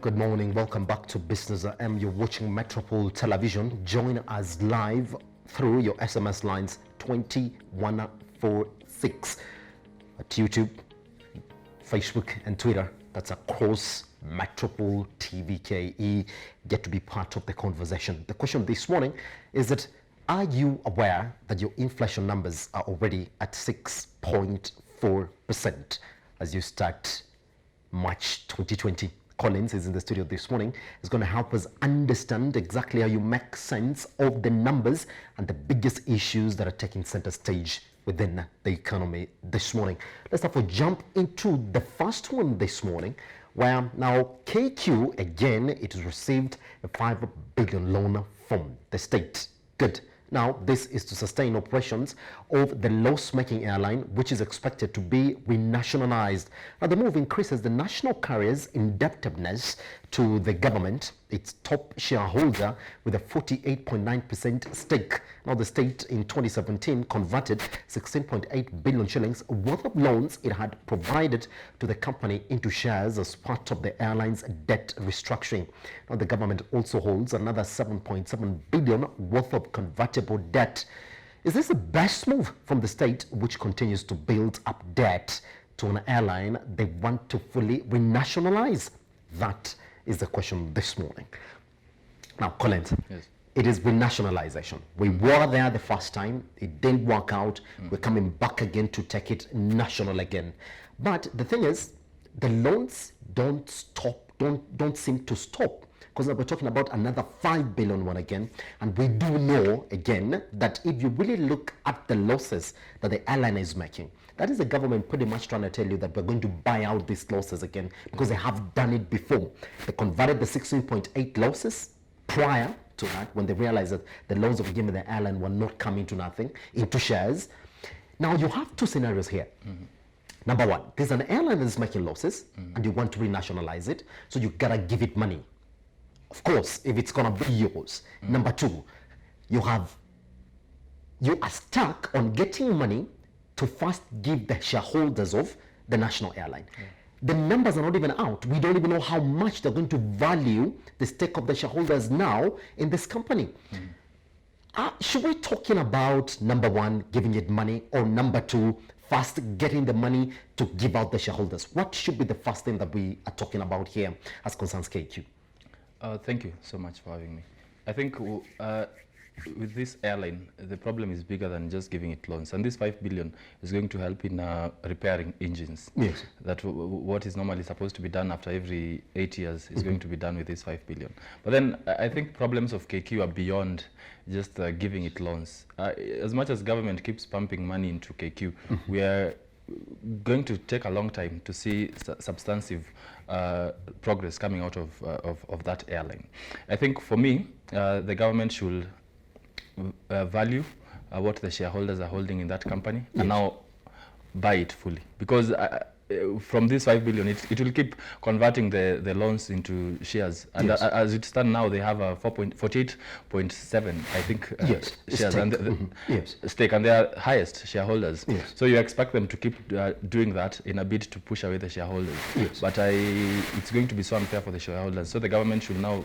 Good morning. Welcome back to Business AM. You're watching Metropole Television. Join us live through your SMS lines 2146 at YouTube, Facebook, and Twitter. That's across Metropole TVKE. Get to be part of the conversation. The question this morning is that are you aware that your inflation numbers are already at 6.4% as you start March 2020? Collins is in the studio this morning. He's going to help us understand exactly how you make sense of the numbers and the biggest issues that are taking center stage within the economy this morning. Let's therefore jump into the first one this morning, where now KQ, again, it has received a 5 billion loan from the state. Good. Now, this is to sustain operations of the loss-making airline, which is expected to be renationalized. Now, the move increases the national carrier's indebtedness to the government, its top shareholder, with a 48.9% stake. Now, the state in 2017 converted 16.8 billion shillings worth of loans it had provided to the company into shares as part of the airline's debt restructuring. Now, the government also holds another 7.7 billion worth of convertible debt. Is this the best move from the state, which continues to build up debt to an airline they want to fully renationalize? That is the question this morning. Now, Collins, yes. It is renationalization. We were there the first time, it didn't work out. We're coming back again to take it national again. But the thing is, the loans don't stop, don't seem to stop, because we're talking about another 5 billion one again. And we do know again that if you really look at the losses that the airline is making, that is the government pretty much trying to tell you that we're going to buy out these losses again, because they have done it before. They converted the 16.8 losses prior to that, when they realized that the loans of given the airline were not coming to nothing, into shares. Now you have two scenarios here. Number one, there's an airline that's making losses and you want to renationalize it, so you gotta give it money, of course, if it's gonna be yours. Number two, you are stuck on getting money to first give the shareholders of the national airline. The numbers are not even out. We don't even know how much they're going to value the stake of the shareholders now in this company. Should we be talking about, number one, giving it money, or number two, first getting the money to give out the shareholders? What should be the first thing that we are talking about here as concerns KQ? Thank you so much for having me. I think with this airline, the problem is bigger than just giving it loans. And this 5 billion is going to help in repairing engines. Yes. That what is normally supposed to be done after every 8 years is going to be done with this 5 billion. But then I think problems of KQ are beyond just giving it loans. As much as government keeps pumping money into KQ, we are going to take a long time to see substantive progress coming out of that airline. I think for me, the government should value what the shareholders are holding in that company, and now buy it fully, because from this 5 billion, it will keep converting the loans into shares. And as it stands now, they have a 48.7, I think, shares stake. and stake, and they are highest shareholders. So you expect them to keep doing that in a bid to push away the shareholders. But it's going to be so unfair for the shareholders. So the government should now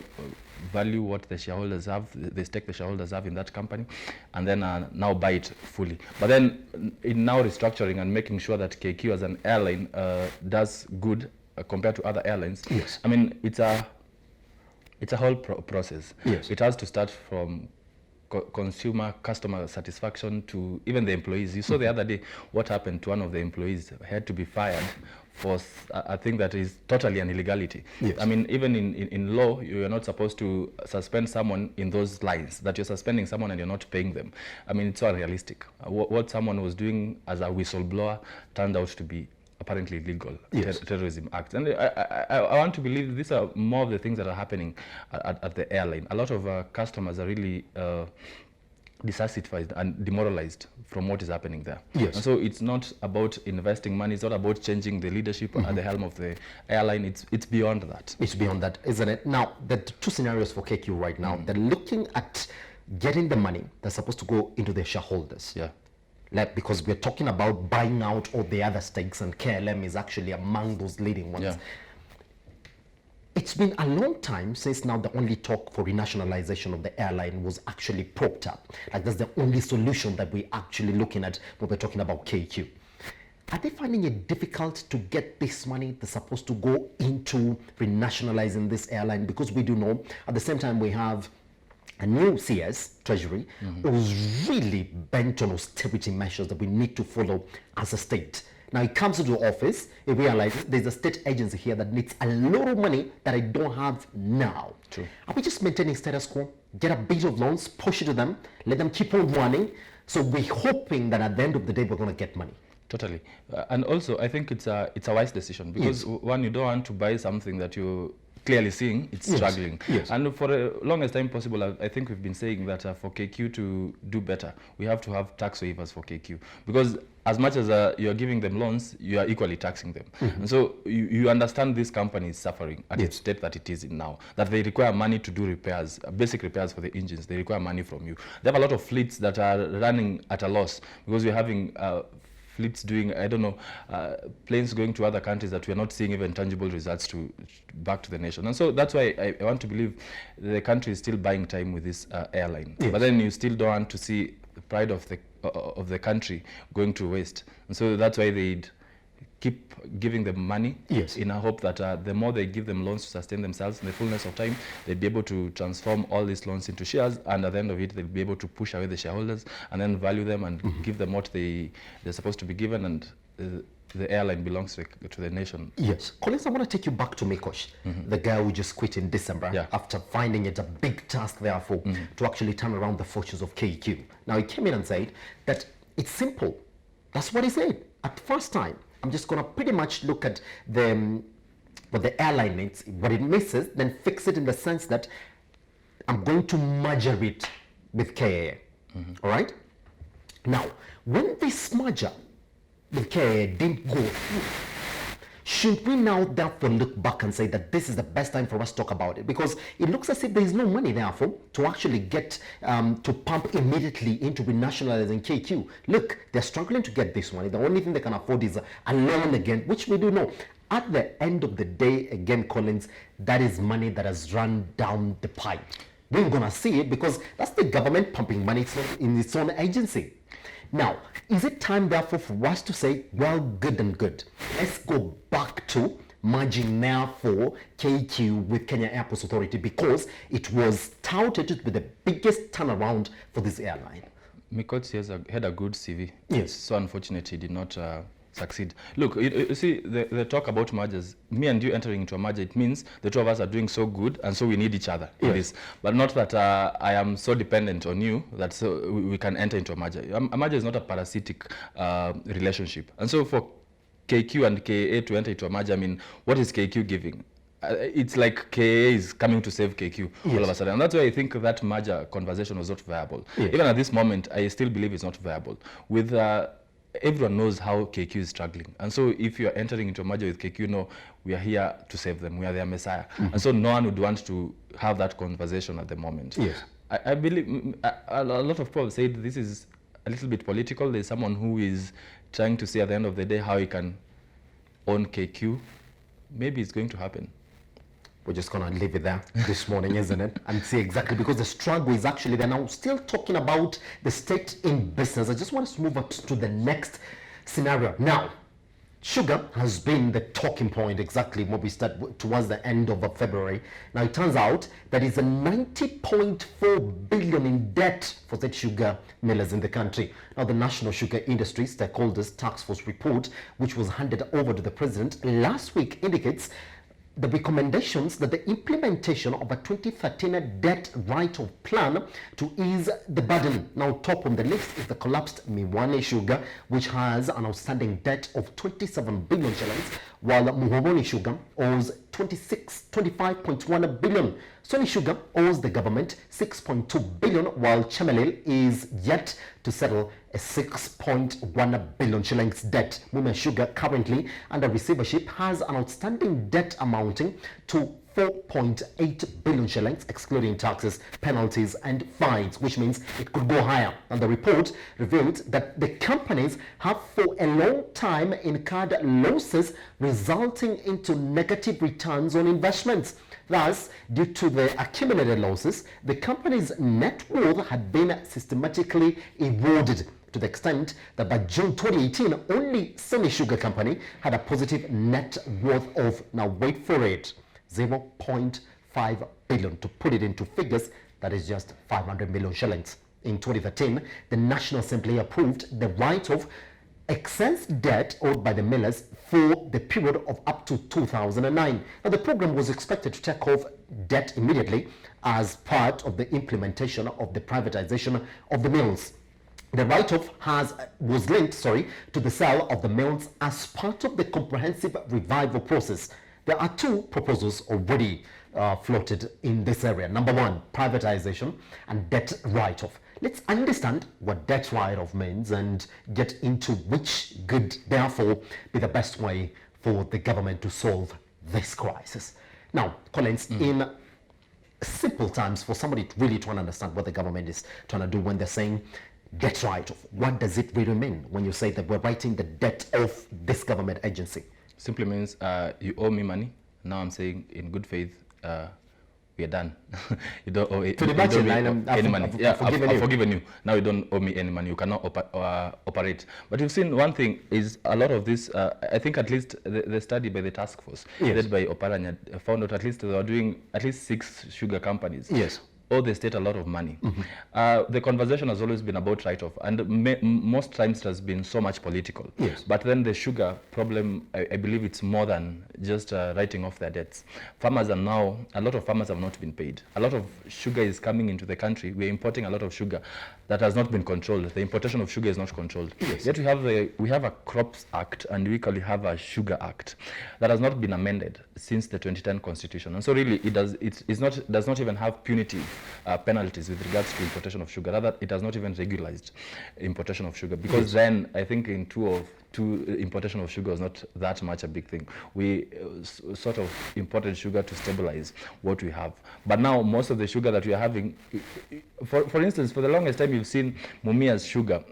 value what the shareholders have, the stake the shareholders have in that company, and then now buy it fully. But then in now restructuring and making sure that KQ as an airline does good compared to other airlines. I mean, it's a whole process. It has to start from customer satisfaction to even the employees. You saw the other day what happened to one of the employees who had to be fired for a thing that is totally an illegality. I mean, even in law, you are not supposed to suspend someone in those lines, that you're suspending someone and you're not paying them. I mean, it's so unrealistic. What someone was doing as a whistleblower turned out to be apparently illegal, terrorism act. And I want to believe these are more of the things that are happening at the airline. A lot of customers are really dissatisfied and demoralized from what is happening there. And so it's not about investing money, it's not about changing the leadership at the helm of the airline. It's beyond that. It's beyond that, isn't it? Now, the two scenarios for KQ right now, they're looking at getting the money that's supposed to go into their shareholders. Like, because we're talking about buying out all the other stakes, and KLM is actually among those leading ones. it's been a long time since now the only talk for renationalization of the airline was actually propped up. Like that's the only solution that we're actually looking at when we're talking about KQ. Are they finding it difficult to get this money that's supposed to go into renationalizing this airline? Because we do know at the same time we have a new CS, Treasury, who's really bent on austerity measures that we need to follow as a state. Now it comes into office, it realizes there's a state agency here that needs a lot of money that I don't have now. True. Are we just maintaining status quo? Get a bit of loans, push it to them, let them keep on running. So we're hoping that at the end of the day, we're going to get money. Totally. And also, I think it's a wise decision because one, you don't want to buy something that you clearly seeing it's struggling. Yes. And for the longest time possible, I think we've been saying that for KQ to do better, we have to have tax waivers for KQ. Because as much as you're giving them loans, you are equally taxing them. And so you understand this company is suffering at its state that it is in now, that they require money to do repairs, basic repairs for the engines. They require money from you. They have a lot of fleets that are running at a loss because we're having fleets doing, I don't know, planes going to other countries that we are not seeing even tangible results back to the nation. And so that's why I want to believe the country is still buying time with this airline. But then you still don't want to see the pride of the country going to waste. And so that's why they'd keep giving them money in a hope that the more they give them loans to sustain themselves in the fullness of time, they'll be able to transform all these loans into shares, and at the end of it, they'll be able to push away the shareholders and then value them and give them what they're supposed to be given, and the airline belongs to the nation. Yes. Collins, I want to take you back to Mikosh, the guy who just quit in December after finding it a big task, therefore, to actually turn around the fortunes of KQ. Now, he came in and said that it's simple. That's what he said at first time. I'm just going to pretty much look at what the airline needs, what it misses, then fix it in the sense that I'm going to merger it with KAA. All right? Now, when this merger with KAA didn't go through, should we now therefore look back and say that this is the best time for us to talk about it? Because it looks as if there is no money therefore to actually get to pump immediately into renationalizing KQ. Look, they're struggling to get this money. The only thing they can afford is a loan again, which we do know. At the end of the day, again, Collins, that is money that has run down the pipe. We're going to see it because that's the government pumping money in its own agency. Now, is it time therefore for us to say, well, good and good, let's go back to merging now for KQ with Kenya Airports Authority, because it was touted to be the biggest turnaround for this airline? Mikosi had a good CV. Yes. So unfortunately, he did not succeed. Look, you see, the talk about mergers, me and you entering into a merger, it means the two of us are doing so good, and so we need each other in this. But not that I am so dependent on you that so we can enter into a merger. A merger is not a parasitic relationship. And so for KQ and KAA to enter into a merger, I mean, what is KQ giving? It's like KAA is coming to save KQ all of a sudden. And that's why I think that merger conversation was not viable. Even at this moment, I still believe it's not viable. With everyone knows how KQ is struggling. And so if you're entering into a merger with KQ, no, we are here to save them. We are their messiah. And so no one would want to have that conversation at the moment. Yes. I believe a lot of people said this is a little bit political. There's someone who is trying to see at the end of the day how he can own KQ. Maybe it's going to happen. We're just going to leave it there this morning, isn't it? And see exactly, because the struggle is actually there now. Still talking about the state in business. I just want us to move on to the next scenario. Now, sugar has been the talking point exactly when we start towards the end of February. Now, it turns out that it's a 90.4 billion in debt for the sugar millers in the country. Now, the National Sugar Industry Stakeholders Task Force report, which was handed over to the president last week, indicates the recommendations that the implementation of a 2013 debt write-off plan to ease the burden. Now, top on the list is the collapsed Miwani Sugar, which has an outstanding debt of 27 billion shillings, while Muhoroni Sugar owes 25.1 billion. Sony Sugar owes the government 6.2 billion, while Chemelil is yet to settle a 6.1 billion shillings debt. Mume Sugar, currently under receivership, has an outstanding debt amounting to 4.8 billion shillings, excluding taxes, penalties, and fines, which means it could go higher. And the report revealed that the companies have for a long time incurred losses resulting into negative returns on investments. Thus, due to the accumulated losses, the company's net worth had been systematically eroded to the extent that by June 2018, only Sony Sugar Company had a positive net worth of, now wait for it, 0.5 billion. To put it into figures, that is just 500 million shillings. In 2013, the National Assembly approved the write-off excess debt owed by the millers for the period of up to 2009. Now, the program was expected to take off debt immediately as part of the implementation of the privatization of the mills. The write-off was linked, to the sale of the mills as part of the comprehensive revival process. There are two proposals already floated in this area. Number one, privatization and debt write-off. Let's understand what debt write-off means and get into which could therefore be the best way for the government to solve this crisis. Now, Collins, in simple terms, for somebody really trying to understand what the government is trying to do when they're saying debt write-off, what does it really mean when you say that we're writing the debt of this government agency? Simply means you owe me money. Now I'm saying in good faith, we are done. You don't owe it. To the budget line, any money. I've forgiven you. Now you don't owe me any money. You cannot operate. But you've seen one thing is a lot of this. I think at least the study by the task force led by Oparanya found out at least they were doing at least 6 sugar companies. Yes. Owe the state a lot of money. The conversation has always been about write-off, and most times it has been so much political. Yes. But then the sugar problem, I believe it's more than just writing off their debts. Farmers are now, a lot of farmers have not been paid. A lot of sugar is coming into the country. We're importing a lot of sugar that has not been controlled. The importation of sugar is not controlled. Yes. Yet we have a Crops Act, and we equally have a Sugar Act that has not been amended since the 2010 Constitution. And so really it does not even have punitive penalties with regards to importation of sugar. Rather, it has not even regularized importation of sugar, because then I think in importation of sugar was not that much a big thing. We sort of imported sugar to stabilize what we have. But now most of the sugar that we are having, for instance, for the longest time you've seen Mumia's sugar,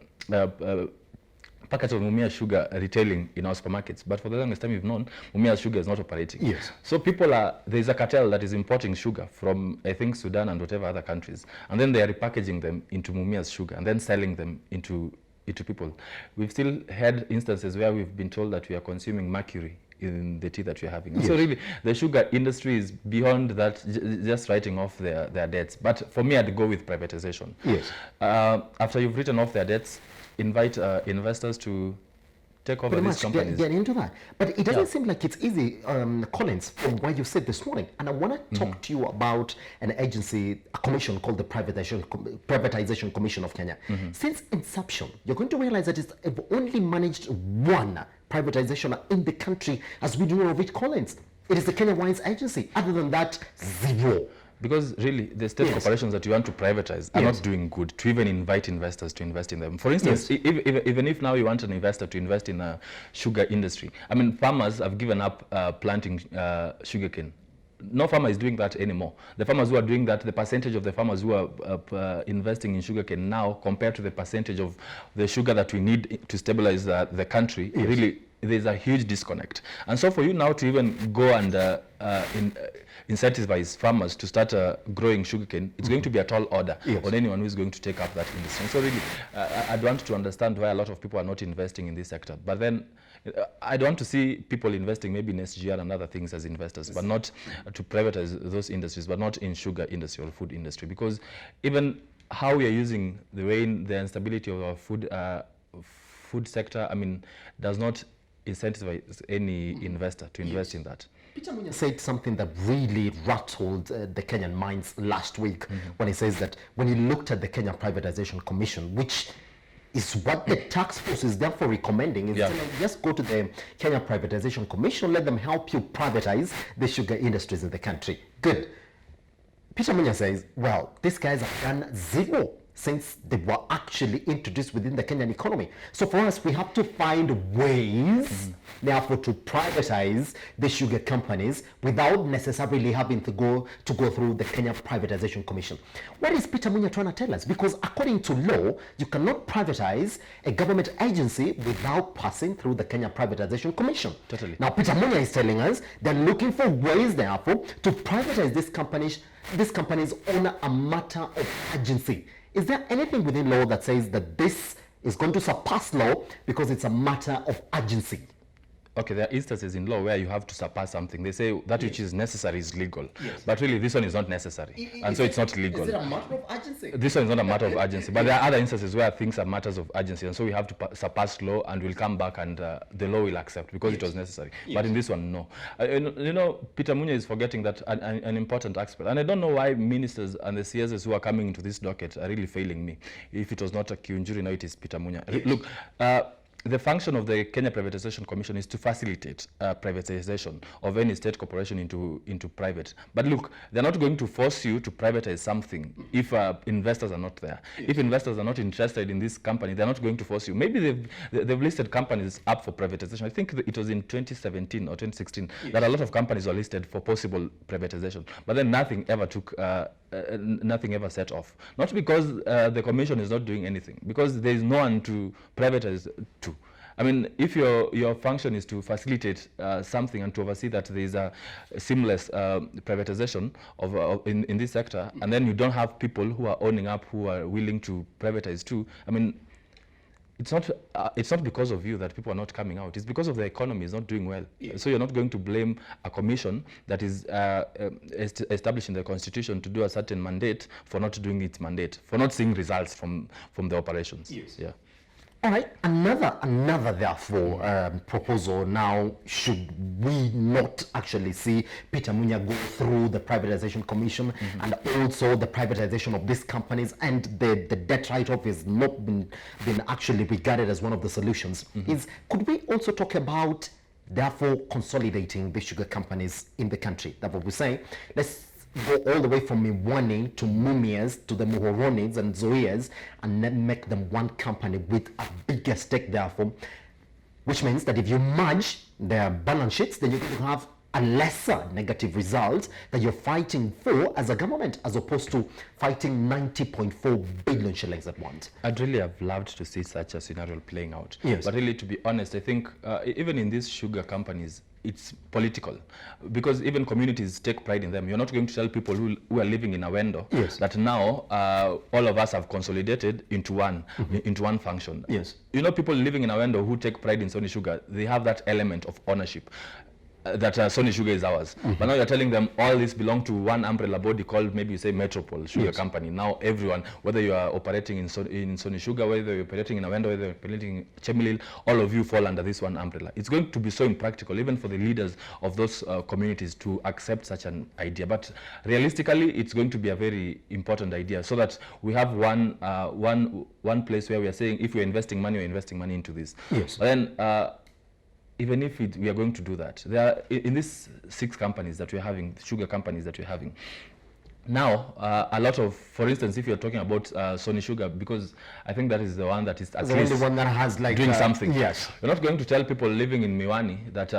packets of Mumia sugar retailing in our supermarkets, but for the longest time you've known Mumia sugar is not operating. Yes. So there's a cartel that is importing sugar from, I think, Sudan and whatever other countries, and then they are repackaging them into Mumia's sugar and then selling them into people. We've still had instances where we've been told that we are consuming mercury in the tea that we're having. Yes. So really, the sugar industry is beyond that, just writing off their debts. But for me, I'd go with privatization. Yes. After you've written off their debts, invite investors to take over these companies. Get into that. But it doesn't seem like it's easy, Collins, from what you said this morning. And I want to talk to you about an agency, a commission called the Privatization Commission of Kenya. Since inception, you're going to realize that it's only managed one privatization in the country as we do of it, Collins. It is the Kenya Wines Agency. Other than that, zero. Because really, the state corporations that you want to privatize are not doing good to even invite investors to invest in them. For instance, even if now you want an investor to invest in a sugar industry, I mean, farmers have given up planting sugarcane. No farmer is doing that anymore. The farmers who are doing that, the percentage of the farmers who are investing in sugarcane now compared to the percentage of the sugar that we need to stabilize the country, really, there's a huge disconnect. And so for you now to even go and incentivize farmers to start growing sugarcane, it's going to be a tall order on anyone who is going to take up that industry. And so really, I'd want to understand why a lot of people are not investing in this sector. But then I don't want to see people investing maybe in SGR and other things as investors, but not to privatize those industries, but not in sugar industry or food industry. Because even how we are using the instability of our food sector, I mean, does not incentivize any investor to invest in that. Peter Munya said something that really rattled the Kenyan minds last week when he says that when he looked at the Kenya Privatization Commission, which is what the task force is therefore recommending, is just go to the Kenya Privatization Commission, let them help you privatize the sugar industries in the country. Good. Peter Munya says, well, these guys have done zero since they were actually introduced within the Kenyan economy. So for us, we have to find ways therefore, to privatize the sugar companies without necessarily having to go through the Kenya Privatization Commission. What is Peter Munya trying to tell us? Because according to law, you cannot privatize a government agency without passing through the Kenya Privatization Commission. Totally. Now, Peter Munya is telling us they're looking for ways, therefore, to privatize these companies on a matter of urgency. Is there anything within law that says that this is going to surpass law because it's a matter of urgency? Okay, there are instances in law where you have to surpass something. They say that which is necessary is legal. But really, this one is not necessary. And so it's not legal. Is it a matter of urgency? This one is not a matter of urgency. But there are other instances where things are matters of urgency. And so we have to surpass law, and we'll come back and the law will accept because it was necessary. But in this one, no. You know, Peter Munya is forgetting that an important aspect. And I don't know why ministers and the CSs who are coming into this docket are really failing me. If it was not a Kiunjuri, now it is Peter Munya. Look, the function of the Kenya Privatization Commission is to facilitate privatization of any state corporation into private. But look, they're not going to force you to privatize something if investors are not there. If investors are not interested in this company, they're not going to force you. Maybe they've listed companies up for privatization. I think it was in 2017 or 2016 that a lot of companies were listed for possible privatization. But then nothing ever took nothing ever set off. Not because the commission is not doing anything, because there is no one to privatize to. I mean, if your function is to facilitate something and to oversee that there is a seamless privatization in this sector, and then you don't have people who are owning up, who are willing to privatize too, I mean, it's not because of you that people are not coming out. It's because of the economy is not doing well. So you're not going to blame a commission that is established in the constitution to do a certain mandate for not doing its mandate, for not seeing results from the operations. Yeah. All right, another therefore proposal now, should we not actually see Peter Munya go through the Privatization Commission and also the privatization of these companies, and the debt write-off has not been actually regarded as one of the solutions. Could we also talk about therefore consolidating the sugar companies in the country? That's what we're saying. Let's go all the way from Miwani to Mumias to the Muhoronids and Zoeas, and then make them one company with a bigger stake therefore, which means that if you merge their balance sheets, then you're going to have a lesser negative result that you're fighting for as a government, as opposed to fighting 90.4 billion shillings at once. I'd really have loved to see such a scenario playing out. But really, to be honest, I think even in these sugar companies, it's political, because even communities take pride in them. You're not going to tell people who are living in Awendo that now all of us have consolidated into one function. You know, people living in Awendo who take pride in Sony Sugar, they have that element of ownership. That Sony Sugar is ours. But now you're telling them all this belong to one umbrella body called, maybe you say Metropole Sugar Company. Now everyone, whether you are operating in Sony Sugar, whether you're operating in Awendo, whether you're operating in Chemelil, all of you fall under this one umbrella. It's going to be so impractical, even for the leaders of those communities, to accept such an idea. But realistically, it's going to be a very important idea, so that we have one place where we are saying, if we're investing money, we're investing money into this. But then, even if we are going to do that, there are, in these 6 companies that we're having, sugar companies that we're having, now a lot of, for instance, if you're talking about Sony Sugar, because I think that is the one that is at least the one that has like doing something. You're not going to tell people living in Miwani that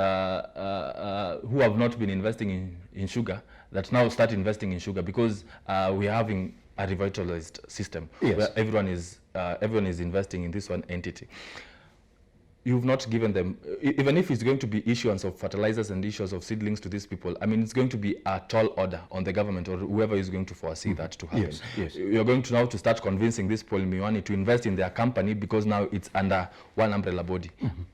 who have not been investing in sugar, that now start investing in sugar, because we're having a revitalized system where everyone is investing in this one entity. You've not given them, even if it's going to be issuance of fertilizers and issues of seedlings to these people, I mean, it's going to be a tall order on the government or whoever is going to foresee that to happen. You're going to now to start convincing this people in Miwani to invest in their company, because now it's under one umbrella body.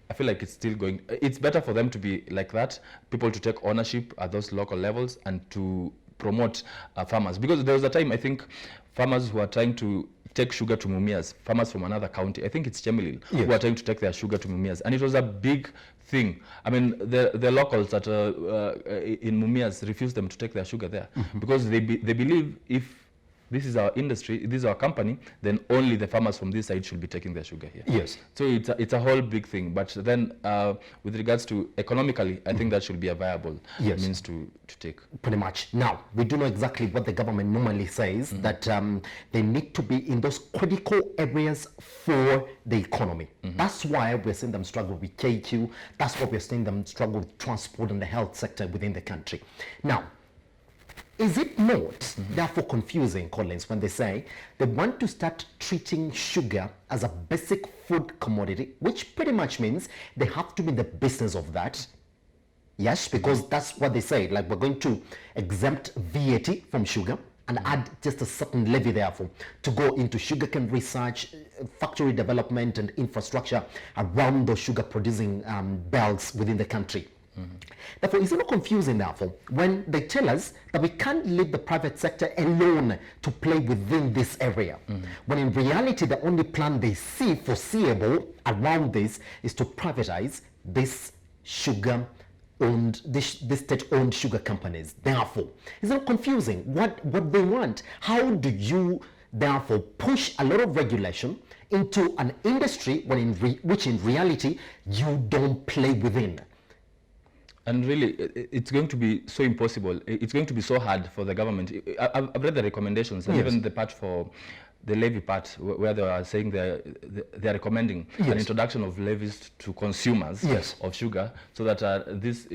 I feel like it's still going, it's better for them to be like that, people to take ownership at those local levels and to promote farmers. Because there was a time, I think, farmers who are trying to take sugar to Mumias, farmers from another county, I think it's Chemelil, who are trying to take their sugar to Mumias, and it was a big thing. I mean, the locals that in Mumias refused them to take their sugar there, because they believe if this is our industry, this is our company, then only the farmers from this side should be taking their sugar here. Yes. So it's a whole big thing. But then with regards to economically, I think that should be a viable means to take. Pretty much. Now, we do know exactly what the government normally says, that they need to be in those critical areas for the economy. That's why we're seeing them struggle with KQ. That's why we're seeing them struggle with transport and the health sector within the country. Now, is it not therefore confusing, Collins, when they say they want to start treating sugar as a basic food commodity, which pretty much means they have to be in the business of that? Yes, because that's what they say, like we're going to exempt VAT from sugar and add just a certain levy therefore to go into sugarcane research, factory development and infrastructure around those sugar producing belts within the country. Therefore, is it not confusing, therefore, when they tell us that we can't leave the private sector alone to play within this area, when in reality the only plan they see foreseeable around this is to privatize this sugar owned, this state-owned sugar companies? Therefore, is it not confusing what they want? How do you therefore push a lot of regulation into an industry when which in reality you don't play within? And really, it's going to be so impossible. It's going to be so hard for the government. I've read the recommendations, and even the part for the levy part, where they are saying they are recommending an introduction of levies to consumers of sugar, so that these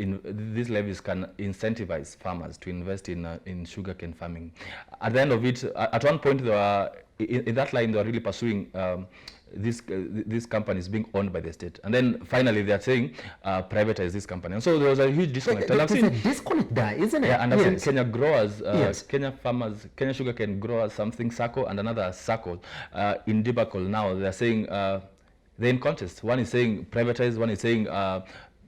levies can incentivize farmers to invest in sugarcane farming. At the end of it, at one point, they were, in that line, they were really pursuing these companies being owned by the state, and then finally they are saying privatize this company, and so there was a huge disconnect. There's a disconnect there, isn't it? Yeah, and I've seen Kenya growers, Kenya farmers, Kenya sugarcane growers, something SACCO and another SACCO in Dibakol now. They are saying they're in contest. One is saying privatize, one is saying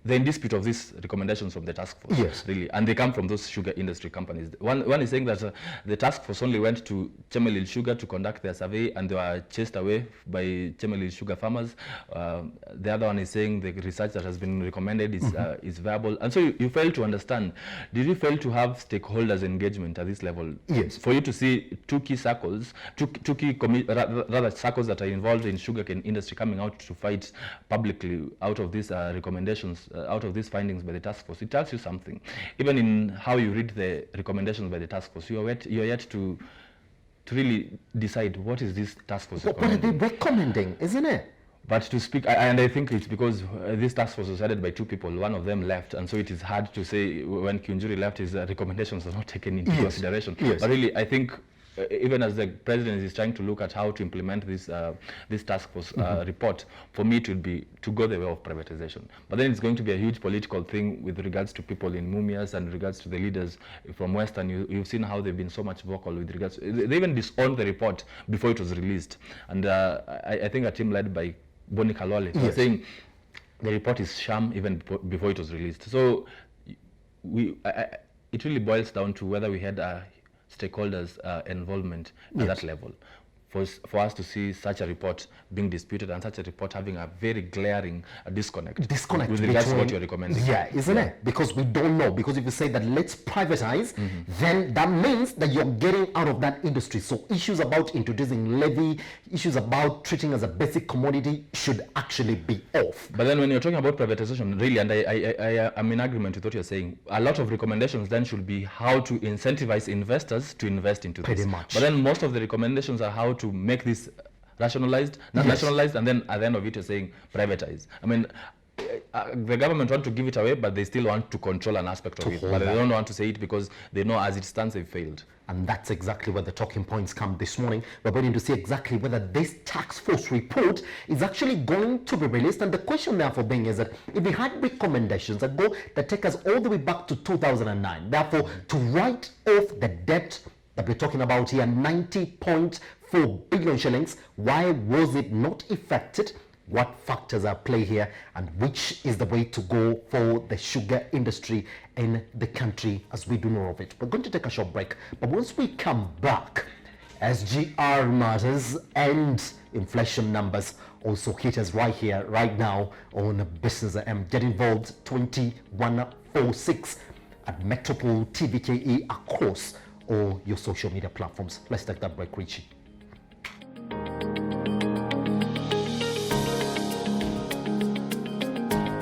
they're in dispute of these recommendations from the task force, really, and they come from those sugar industry companies. One is saying that the task force only went to Chemelil Sugar to conduct their survey, and they were chased away by Chemelil Sugar farmers. The other one is saying the research that has been recommended is viable, and so you fail to understand. Did you fail to have stakeholders engagement at this level? Yes. For you to see two key circles, rather circles that are involved in sugarcane industry coming out to fight publicly out of these recommendations. Out of these findings by the task force, it tells you something. Even in how you read the recommendations by the task force, you're yet to really decide what is this task force recommending. What are they recommending, isn't it? But to speak, and I think it's because this task force was headed by two people. One of them left, and so it is hard to say when Kiunjuri left, his recommendations were not taken into consideration. But really, I think even as the president is trying to look at how to implement this task force report, for me it would be to go the way of privatization. But then it's going to be a huge political thing with regards to people in Mumias and regards to the leaders from Western. You've seen how they've been so much vocal with regards to, they even disowned the report before it was released. And I think a team led by Boni Kalwale was saying the report is sham even before it was released. So it really boils down to whether we had stakeholders' involvement at that level. For us to see such a report being disputed and such a report having a very glaring disconnect with regards to what you're recommending. Yeah, isn't it? Because we don't know. Because if you say that let's privatize, then that means that you're getting out of that industry. So issues about introducing levy, issues about treating as a basic commodity should actually be off. But then when you're talking about privatization, really, and I'm in agreement with what you're saying, a lot of recommendations then should be how to incentivize investors to invest into this. Pretty much. But then most of the recommendations are how to make this rationalized, nationalized, and then at the end of it you're saying privatize. I mean, the government want to give it away, but they still want to control an aspect of it. But they don't want to say it because they know as it stands they've failed. And that's exactly where the talking points come this morning. We're going to see exactly whether this task force report is actually going to be released. And the question therefore being is that if we had recommendations that take us all the way back to 2009, therefore to write off the debt that we're talking about here, 90.4 billion shillings, why was it not effected? What factors are at play here, and which is the way to go for the sugar industry in the country as we do know of it? We're going to take a short break, but once we come back, SGR matters and inflation numbers also hit us right here, right now on Business AM. Get involved 2146 at Metropole TVKE across all your social media platforms. Let's take that break, Richie.